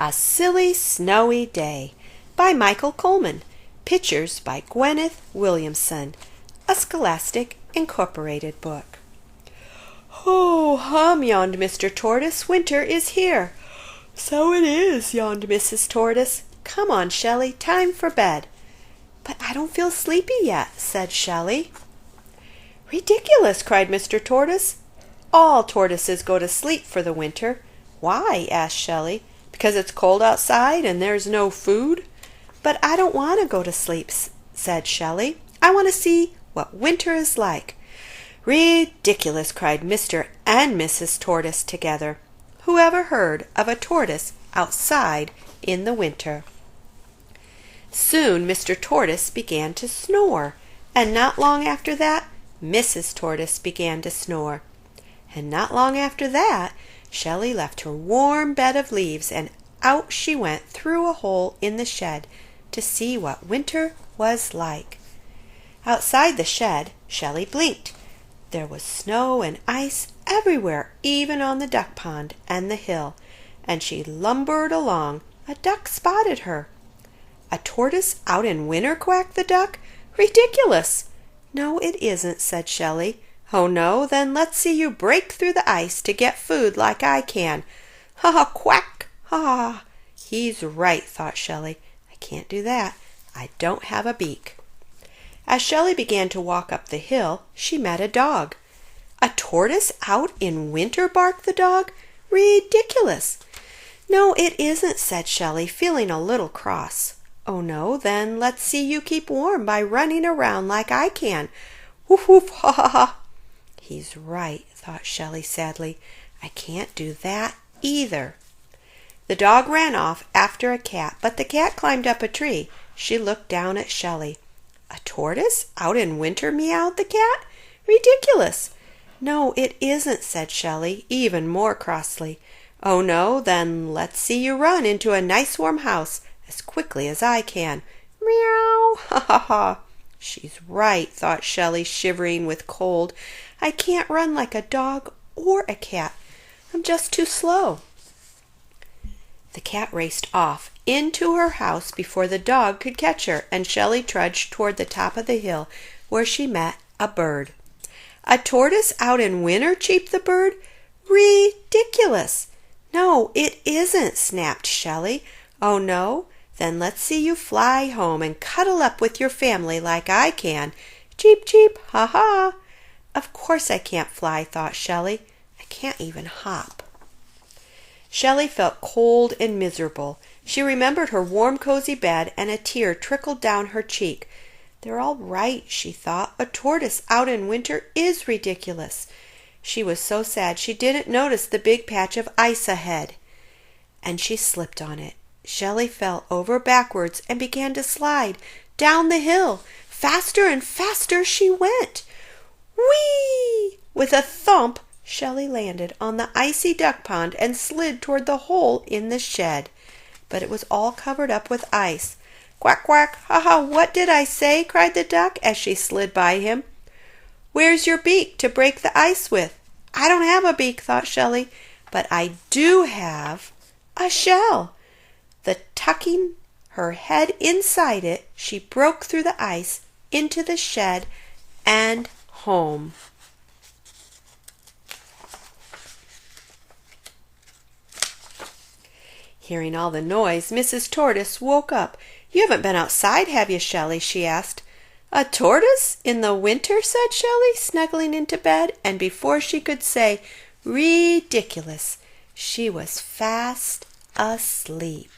A Silly Snowy Day by Michael Coleman. Pictures by Gwyneth Williamson. A Scholastic Incorporated book. "Ho, hum," yawned Mr. Tortoise. "Winter is here." "So it is," yawned Mrs. Tortoise. "Come on, Shelley, time for bed." "But I don't feel sleepy yet," said Shelley. "Ridiculous," cried Mr. Tortoise. "All tortoises go to sleep for the winter." "Why?" asked Shelley. "Because it's cold outside and there's no food." "But I don't want to go to sleep," said Shelley. "I want to see what winter is like." "Ridiculous," cried Mr. and Mrs. Tortoise together. Who ever heard of a tortoise outside in the winter? Soon Mr. Tortoise began to snore, and not long after that Mrs. Tortoise began to snore. And not long after that Shelley left her warm bed of leaves, and out she went through a hole in the shed to see what winter was like. Outside the shed Shelley blinked. There was snow and ice everywhere, even on the duck pond and the hill, and she lumbered along. A duck spotted her. "A tortoise out in winter?" quacked the duck. "Ridiculous!" "No, it isn't," said Shelley. "Oh, no? Then let's see you break through the ice to get food like I can." "Ha ha, quack! Ha ha!" "He's right," thought Shelley. "I can't do that. I don't have a beak." As Shelley began to walk up the hill, she met a dog. "A tortoise out in winter?" barked the dog. "Ridiculous!" "No, it isn't," said Shelley, feeling a little cross. "Oh, no? Then let's see you keep warm by running around like I can." "Woof, woof, ha ha ha!" "He's right," thought Shelley sadly. "I can't do that either." The dog ran off after a cat, but the cat climbed up a tree. She looked down at Shelley. "A tortoise out in winter?" meowed the cat. "Ridiculous!" "No, it isn't," said Shelley, even more crossly. "Oh, no? Then let's see you run into a nice warm house as quickly as I can." "Meow! Ha ha ha!" "She's right," thought Shelley, shivering with cold. "I can't run like a dog or a cat. I'm just too slow." The cat raced off into her house before the dog could catch her, and Shelley trudged toward the top of the hill, where she met a bird. "A tortoise out in winter?" cheeped the bird. "Ridiculous!" "No, it isn't," snapped Shelley. "Oh, no? Then let's see you fly home and cuddle up with your family like I can." "Cheep, cheep, ha ha!" "Of course I can't fly," thought Shelley. "I can't even hop." Shelley felt cold and miserable. She remembered her warm, cozy bed, and a tear trickled down her cheek. "They're all right," she thought. "A tortoise out in winter is ridiculous." She was so sad she didn't notice the big patch of ice ahead, and she slipped on it. Shelley fell over backwards and began to slide down the hill. Faster and faster she went. Whee! With a thump, Shelley landed on the icy duck pond and slid toward the hole in the shed. But it was all covered up with ice. "Quack, quack, ha ha, what did I say?" cried the duck as she slid by him. "Where's your beak to break the ice with?" "I don't have a beak," thought Shelley, "but I do have a shell." Tucking her head inside it, she broke through the ice into the shed and home. Hearing all the noise, Mrs. Tortoise woke up. "You haven't been outside, have you, Shelley?" she asked. "A tortoise in the winter?" said Shelley, snuggling into bed, and before she could say "ridiculous," she was fast asleep.